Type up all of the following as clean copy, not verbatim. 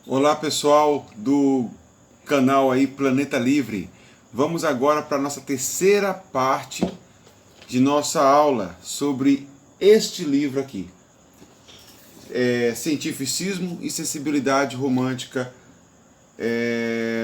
Olá pessoal do canal aí Planeta Livre. Vamos agora para a nossa terceira parte de nossa aula sobre este livro aqui. Cientificismo e sensibilidade romântica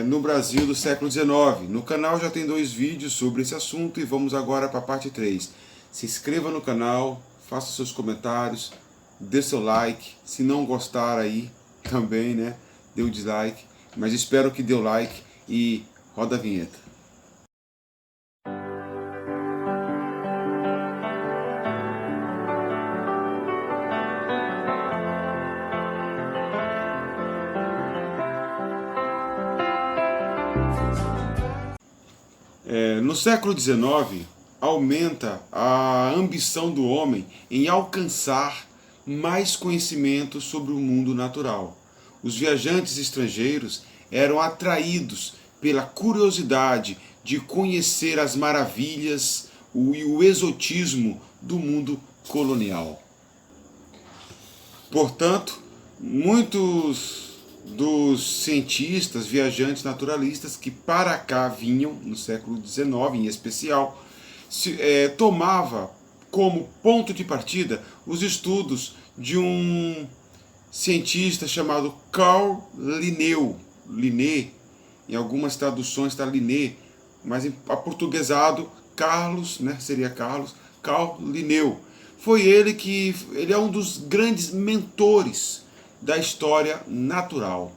no Brasil do século XIX. No canal já tem 2 vídeos sobre esse assunto e vamos agora para a parte 3. Se inscreva no canal, faça seus comentários, dê seu like. Se não gostar aí também, né, dê o dislike. Mas espero que dê o like e roda a vinheta. No século XIX, aumenta a ambição do homem em alcançar mais conhecimento sobre o mundo natural. Os viajantes estrangeiros eram atraídos pela curiosidade de conhecer as maravilhas e o exotismo do mundo colonial. Portanto, muitos dos cientistas, viajantes naturalistas que para cá vinham, no século XIX em especial, tomava como ponto de partida os estudos de um cientista chamado Carl Linné, em algumas traduções está Linné, mas aportuguesado Carlos, né, seria Carl Linné. Foi ele é um dos grandes mentores da história natural.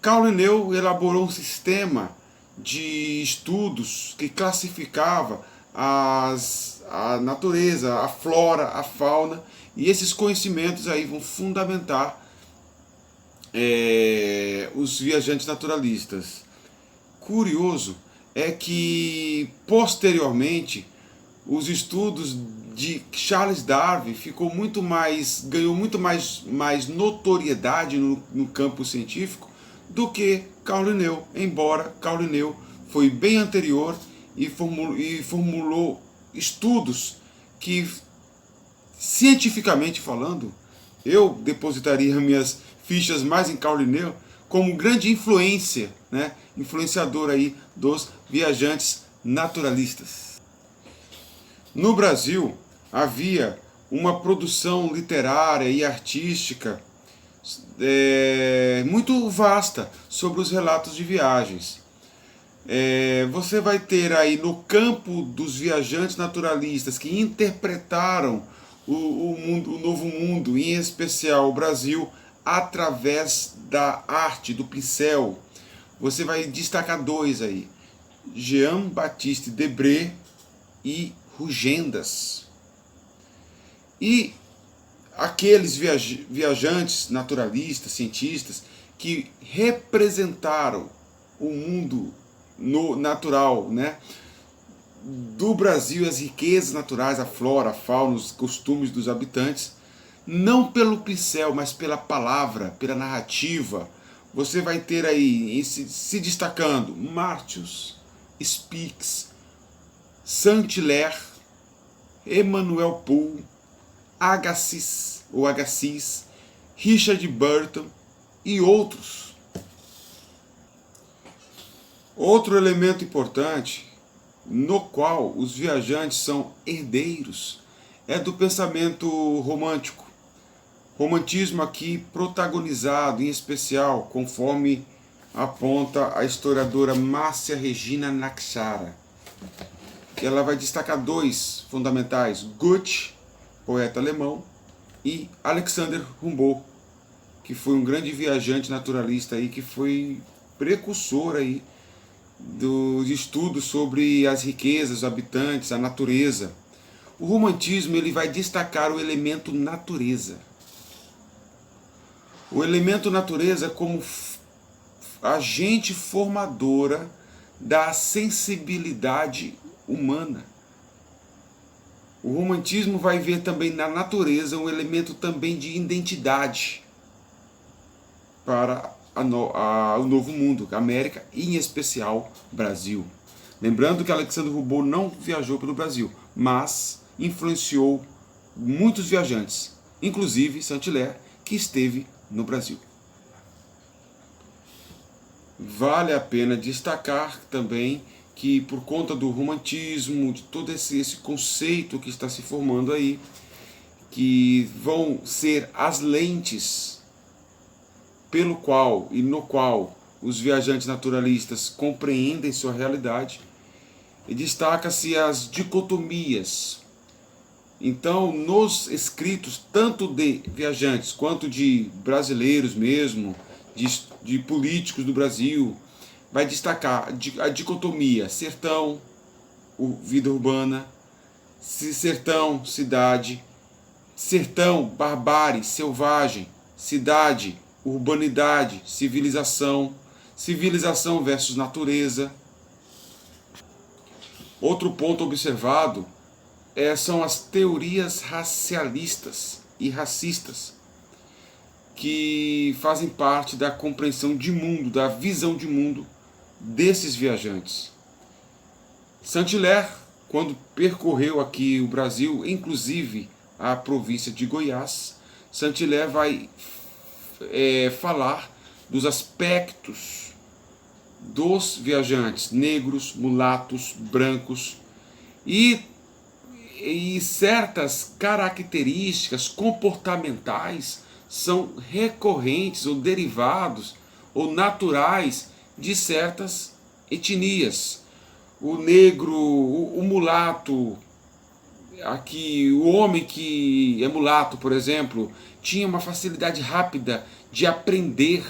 Carl Linné elaborou um sistema de estudos que classificava a natureza, a flora, a fauna, e esses conhecimentos aí vão fundamentar os viajantes naturalistas. Curioso é que posteriormente os estudos de Charles Darwin ganhou muito mais notoriedade no campo científico do que Carl Linné, embora Carl Linné foi bem anterior e formulou estudos que, cientificamente falando, eu depositaria minhas fichas mais em Carl Linné como grande influência, né, influenciador aí dos viajantes naturalistas. No Brasil, havia uma produção literária e artística muito vasta sobre os relatos de viagens. Você vai ter aí no campo dos viajantes naturalistas que interpretaram o novo mundo, em especial o Brasil, através da arte, do pincel. Você vai destacar 2 aí, Jean-Baptiste Debré e Rugendas. E aqueles viajantes naturalistas, cientistas, que representaram o mundo natural, né, do Brasil, as riquezas naturais, a flora, a fauna, os costumes dos habitantes, não pelo pincel, mas pela palavra, pela narrativa. Você vai ter aí se destacando Martius, Spix, Saint-Hilaire, Emmanuel Poole, Agassiz, Richard Burton e outros. Outro elemento importante, no qual os viajantes são herdeiros, é do pensamento romântico. Romantismo aqui protagonizado, em especial, conforme aponta a historiadora Márcia Regina Nakshara. Ela vai destacar 2 fundamentais, Goethe, poeta alemão, e Alexander Humboldt, que foi um grande viajante naturalista aí, que foi precursor aí dos estudos sobre as riquezas, os habitantes, a natureza. O romantismo ele vai destacar o elemento natureza. O elemento natureza como agente formadora da sensibilidade humana. O romantismo vai ver também na natureza um elemento também de identidade para o novo mundo, a América e em especial Brasil. Lembrando que Alexandre Humboldt não viajou pelo Brasil, mas influenciou muitos viajantes, inclusive Saint-Hilaire, que esteve no Brasil. Vale a pena destacar também que, por conta do romantismo, de todo esse conceito que está se formando aí, que vão ser as lentes pelo qual e no qual os viajantes naturalistas compreendem sua realidade, e destaca-se as dicotomias. Então, nos escritos, tanto de viajantes quanto de brasileiros mesmo, de políticos do Brasil, vai destacar a dicotomia sertão, vida urbana, sertão, cidade, sertão, barbárie, selvagem, cidade, urbanidade, civilização, civilização versus natureza. Outro ponto observado são as teorias racialistas e racistas, que fazem parte da compreensão de mundo, da visão de mundo desses viajantes. Saint-Hilaire, quando percorreu aqui o Brasil, inclusive a província de Goiás, Saint-Hilaire vai falar dos aspectos dos viajantes negros, mulatos, brancos e certas características comportamentais são recorrentes ou derivados ou naturais de certas etnias. O negro, o mulato, aqui o homem que é mulato, por exemplo, tinha uma facilidade rápida de aprender,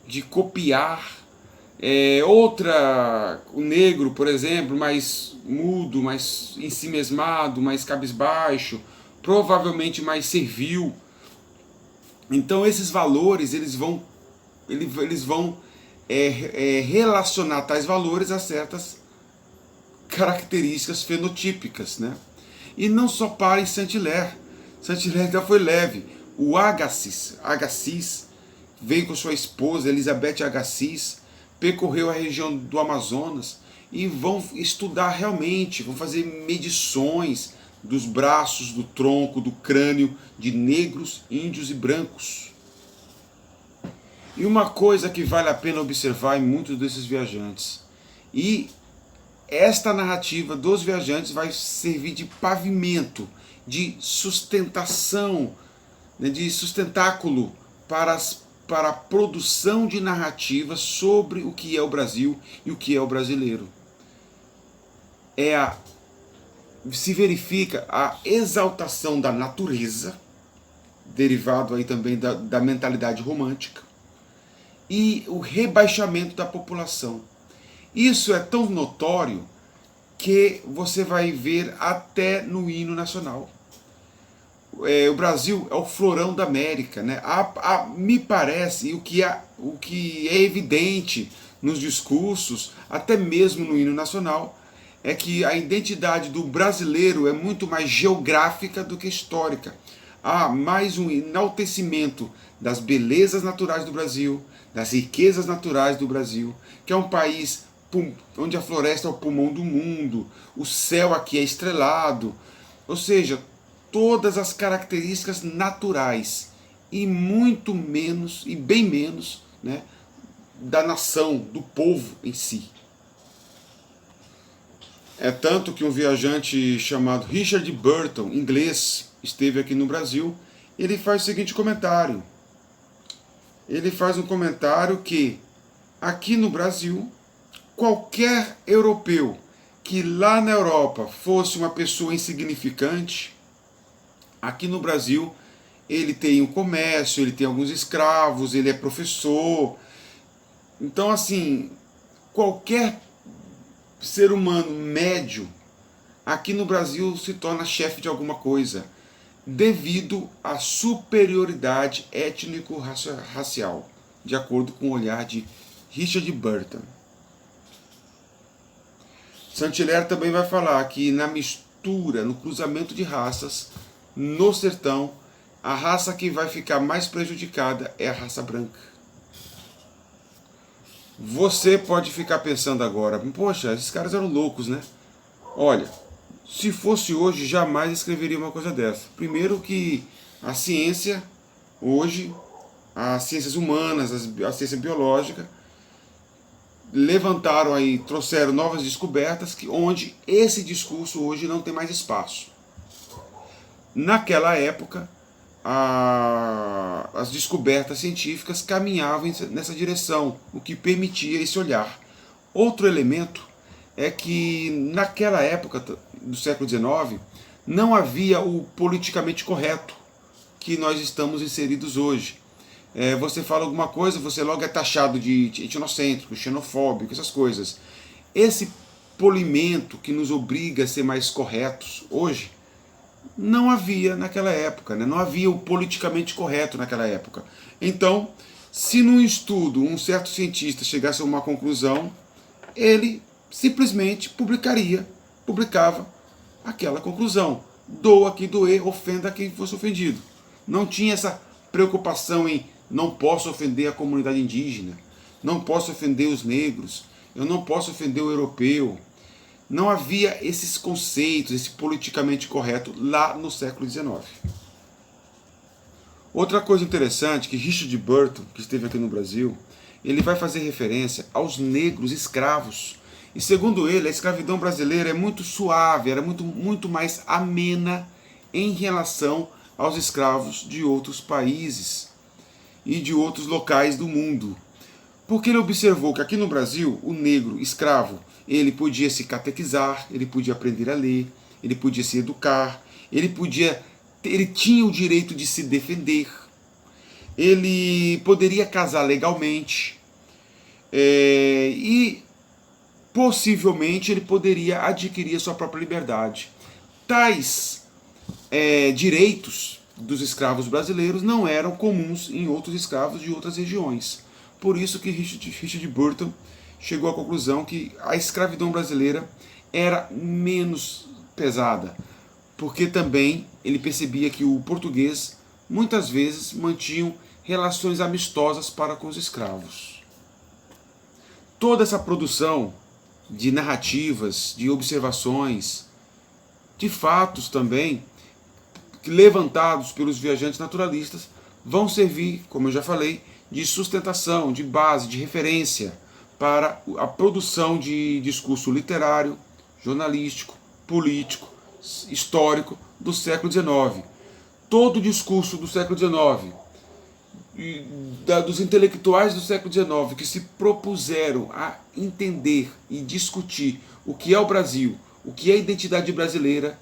de copiar. O negro, por exemplo, mais mudo, mais ensimesmado, mais cabisbaixo, provavelmente mais servil. Então esses valores eles vão relacionar tais valores a certas características fenotípicas, né? E não só para em Saint-Hilaire. Saint-Hilaire já foi leve. O Agassiz veio com sua esposa Elizabeth Agassiz, percorreu a região do Amazonas e vão estudar realmente, vão fazer medições dos braços, do tronco, do crânio de negros, índios e brancos. E uma coisa que vale a pena observar em muitos desses viajantes, e esta narrativa dos viajantes vai servir de pavimento, de sustentação, né, de sustentáculo para a produção de narrativas sobre o que é o Brasil e o que é o brasileiro. Se verifica a exaltação da natureza, derivado aí também da mentalidade romântica, e o rebaixamento da população. Isso é tão notório que você vai ver até no hino nacional. O Brasil é o florão da América, né? Me parece, o que é evidente nos discursos, até mesmo no hino nacional, é que a identidade do brasileiro é muito mais geográfica do que histórica. Há mais um enaltecimento das belezas naturais do Brasil, das riquezas naturais do Brasil, que é um país onde a floresta é o pulmão do mundo, o céu aqui é estrelado, ou seja, todas as características naturais e muito menos, e bem menos, né, da nação, do povo em si. É tanto que um viajante chamado Richard Burton, inglês, esteve aqui no Brasil, ele faz o seguinte comentário. Ele faz um comentário que aqui no Brasil, qualquer europeu que lá na Europa fosse uma pessoa insignificante, aqui no Brasil ele tem um comércio, ele tem alguns escravos, ele é professor. Então, assim, qualquer ser humano médio aqui no Brasil se torna chefe de alguma coisa, devido à superioridade étnico-racial, de acordo com o olhar de Richard Burton. Saint-Hilaire também vai falar que na mistura, no cruzamento de raças, no sertão, a raça que vai ficar mais prejudicada é a raça branca. Você pode ficar pensando agora, poxa, esses caras eram loucos, né? Olha, se fosse hoje, jamais escreveria uma coisa dessa. Primeiro que a ciência, hoje, as ciências humanas, a ciência biológica, levantaram aí, trouxeram novas descobertas, onde esse discurso hoje não tem mais espaço. Naquela época, as descobertas científicas caminhavam nessa direção, o que permitia esse olhar. Outro elemento é que naquela época do século XIX não havia o politicamente correto que nós estamos inseridos hoje. Você fala alguma coisa, você logo é taxado de etnocêntrico, xenofóbico, essas coisas. Esse polimento que nos obriga a ser mais corretos hoje, não havia naquela época, né? Não havia o politicamente correto naquela época. Então, se num estudo um certo cientista chegasse a uma conclusão, ele simplesmente publicava aquela conclusão. Doa quem doer, ofenda quem fosse ofendido. Não tinha essa preocupação em não posso ofender a comunidade indígena, não posso ofender os negros, eu não posso ofender o europeu. Não havia esses conceitos, esse politicamente correto lá no século XIX. Outra coisa interessante que Richard Burton, que esteve aqui no Brasil, ele vai fazer referência aos negros escravos. E segundo ele, a escravidão brasileira é muito suave, era muito mais amena em relação aos escravos de outros países e de outros locais do mundo. Porque ele observou que aqui no Brasil, o negro escravo, ele podia se catequizar, ele podia aprender a ler, ele podia se educar, ele tinha o direito de se defender, ele poderia casar legalmente e possivelmente ele poderia adquirir a sua própria liberdade. Tais direitos dos escravos brasileiros não eram comuns em outros escravos de outras regiões. Por isso que Richard Burton chegou à conclusão que a escravidão brasileira era menos pesada, porque também ele percebia que o português muitas vezes mantinha relações amistosas para com os escravos. Toda essa produção de narrativas, de observações, de fatos também, levantados pelos viajantes naturalistas, vão servir, como eu já falei, de sustentação, de base, de referência para a produção de discurso literário, jornalístico, político, histórico do século XIX. Todo o discurso do século XIX, dos intelectuais do século XIX, que se propuseram a entender e discutir o que é o Brasil, o que é a identidade brasileira,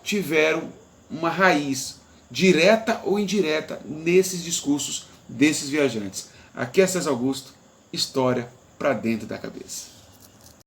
tiveram uma raiz, direta ou indireta, nesses discursos desses viajantes. Aqui é César Augusto, história para dentro da cabeça.